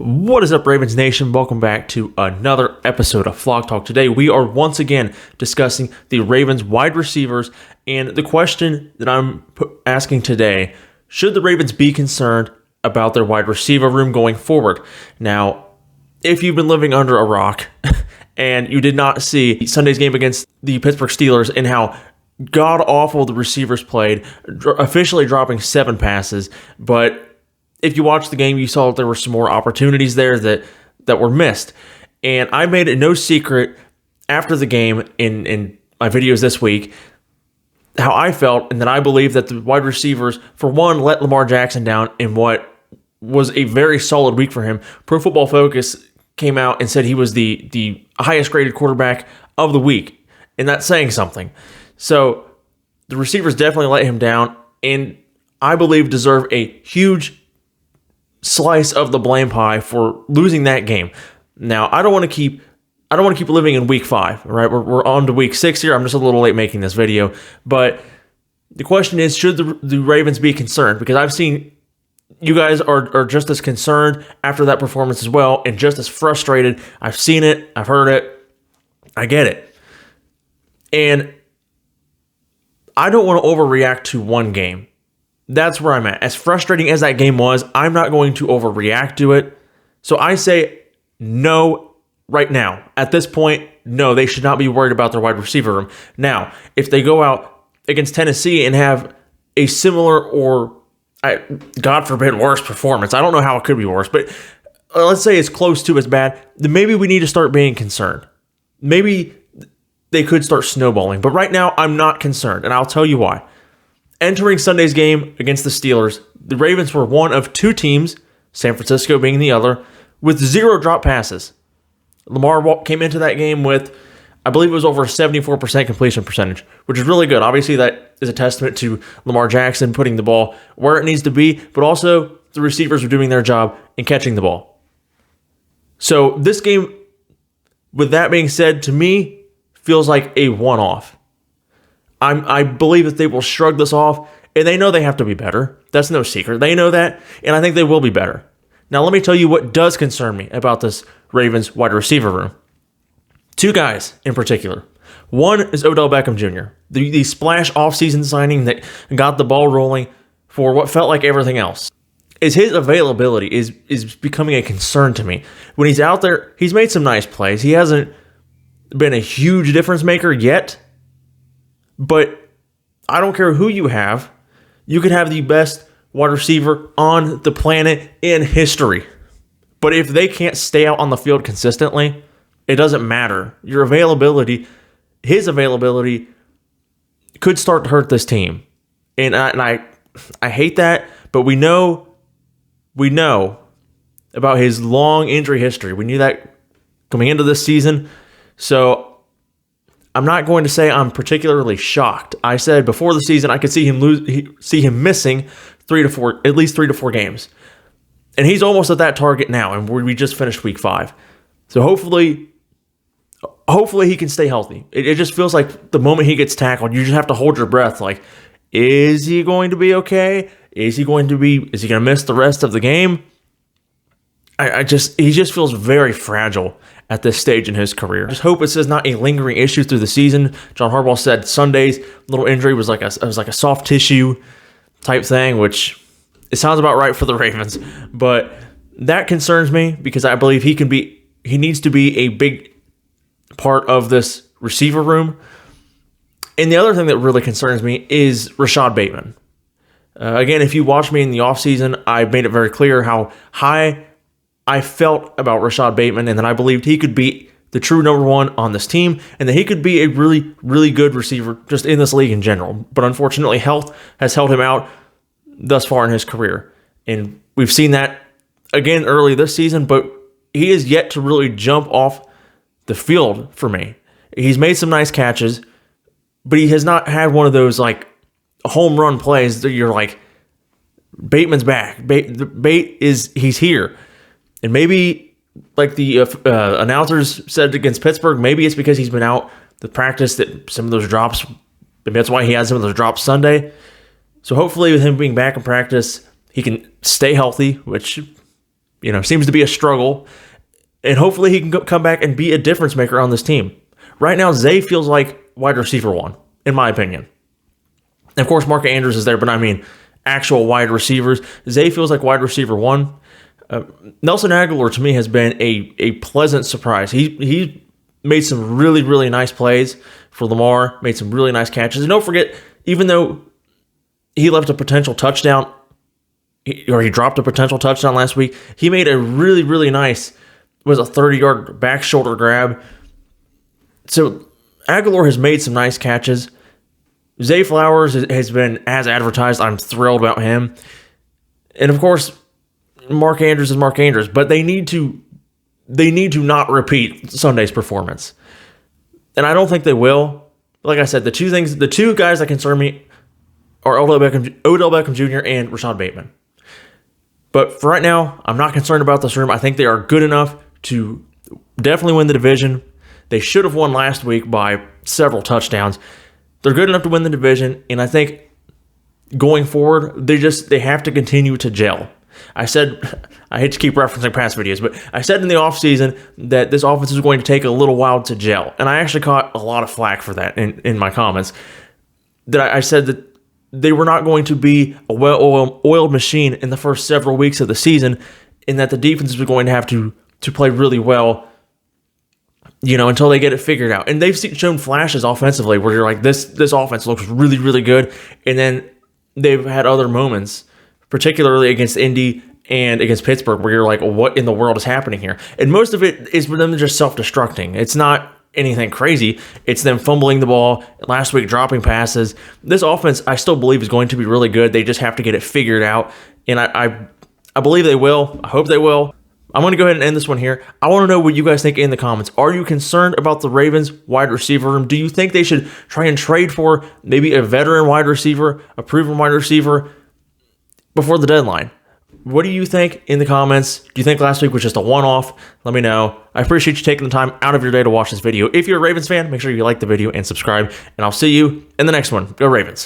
What is up, Ravens Nation? Welcome back to another episode of Flock Talk. Today, we are once again discussing the Ravens wide receivers, and the question that I'm asking today, should the Ravens be concerned about their wide receiver room going forward? Now, if you've been living under a rock and you did not see Sunday's game against the Pittsburgh Steelers and how god-awful the receivers played, officially dropping 7 passes, but if you watched the game, you saw that there were some more opportunities there that were missed. And I made it no secret after the game in my videos this week how I felt, and that I believe that the wide receivers, for one, let Lamar Jackson down in what was a very solid week for him. Pro Football Focus came out and said he was the highest graded quarterback of the week, and that's saying something. So the receivers definitely let him down, and I believe deserve a huge slice of the blame pie for losing that game. Now, I don't want to keep living in week 5, right? We're on to week 6 here. I'm just a little late making this video, but the question is, should the Ravens be concerned? Because I've seen you guys are just as concerned after that performance as well, and just as frustrated. I've seen it, I've heard it, I get it. And I don't want to overreact to one game. That's where I'm at. As frustrating as that game was, I'm not going to overreact to it. So I say no right now. At this point, no, they should not be worried about their wide receiver room. Now, if they go out against Tennessee and have a similar or, God forbid, worse performance, I don't know how it could be worse, but let's say it's close to as bad, then maybe we need to start being concerned. Maybe they could start snowballing. But right now, I'm not concerned, and I'll tell you why. Entering Sunday's game against the Steelers, the Ravens were one of 2 teams, San Francisco being the other, with 0 drop passes. Lamar came into that game with, I believe it was over a 74% completion percentage, which is really good. Obviously, that is a testament to Lamar Jackson putting the ball where it needs to be, but also the receivers were doing their job in catching the ball. So this game, with that being said, to me, feels like a one-off. I believe that they will shrug this off, and they know they have to be better. That's no secret. They know that, and I think they will be better. Now, let me tell you what does concern me about this Ravens wide receiver room. 2 guys in particular. One is Odell Beckham Jr., the splash offseason signing that got the ball rolling for what felt like everything else. His availability is becoming a concern to me. When he's out there, he's made some nice plays. He hasn't been a huge difference maker yet, but I don't care who you have. You could have the best wide receiver on the planet in history. But if they can't stay out on the field consistently, it doesn't matter. Your availability, his availability, could start to hurt this team. And I hate that, but we know about his long injury history. We knew that coming into this season. So I'm not going to say I'm particularly shocked. I said before the season I could see him missing at least 3 to 4 games. And he's almost at that target now, and we just finished week 5. So hopefully he can stay healthy. It just feels like the moment he gets tackled, you just have to hold your breath. Like, is he going to be okay? Is he going to miss the rest of the game? He just feels very fragile at this stage in his career. Just hope this is not a lingering issue through the season. John Harbaugh said Sunday's little injury was like a soft tissue type thing, which it sounds about right for the Ravens. But that concerns me because I believe he needs to be a big part of this receiver room. And the other thing that really concerns me is Rashad Bateman. Again, if you watch me in the offseason, I made it very clear how high I felt about Rashad Bateman, and that I believed he could be the true number 1 on this team, and that he could be a really, really good receiver just in this league in general. But unfortunately, health has held him out thus far in his career. And we've seen that again early this season, but he is yet to really jump off the field for me. He's made some nice catches, but he has not had one of those like home run plays that you're like, Bateman's back. He's here. And maybe, like the announcers said against Pittsburgh, maybe it's because he's been out the practice that some of those drops, maybe that's why he had some of those drops Sunday. So hopefully with him being back in practice, he can stay healthy, which seems to be a struggle. And hopefully he can come back and be a difference maker on this team. Right now, Zay feels like wide receiver 1, in my opinion. And of course, Mark Andrews is there, but I mean actual wide receivers. Zay feels like wide receiver 1. Nelson Aguilar, to me, has been a pleasant surprise. He made some really, really nice plays for Lamar, made some really nice catches. And don't forget, even though he left a potential touchdown, or he dropped a potential touchdown last week, he made a really, really nice, was a 30-yard back shoulder grab. So Aguilar has made some nice catches. Zay Flowers has been as advertised. I'm thrilled about him. And of course, Mark Andrews is Mark Andrews, but they need to not repeat Sunday's performance. And I don't think they will. Like I said, the two guys that concern me are Odell Beckham Jr. and Rashad Bateman. But for right now, I'm not concerned about this room. I think they are good enough to definitely win the division. They should have won last week by several touchdowns. They're good enough to win the division, and I think going forward, they have to continue to gel. I said, I hate to keep referencing past videos, but I said in the offseason that this offense is going to take a little while to gel. And I actually caught a lot of flack for that in my comments. That I said that they were not going to be a well-oiled machine in the first several weeks of the season, and that the defense was going to have to play really well, until they get it figured out. And they've shown flashes offensively where you're like, this offense looks really, really good. And then they've had other moments, particularly against Indy and against Pittsburgh, where you're like, what in the world is happening here? And most of it is for them just self-destructing. It's not anything crazy. It's them fumbling the ball, last week dropping passes. This offense, I still believe, is going to be really good. They just have to get it figured out. And I believe they will. I hope they will. I'm going to go ahead and end this one here. I want to know what you guys think in the comments. Are you concerned about the Ravens wide receiver room? Do you think they should try and trade for maybe a veteran wide receiver, a proven wide receiver before the deadline? What do you think in the comments? Do you think last week was just a one-off? Let me know. I appreciate you taking the time out of your day to watch this video. If you're a Ravens fan, make sure you like the video and subscribe, and I'll see you in the next one. Go Ravens.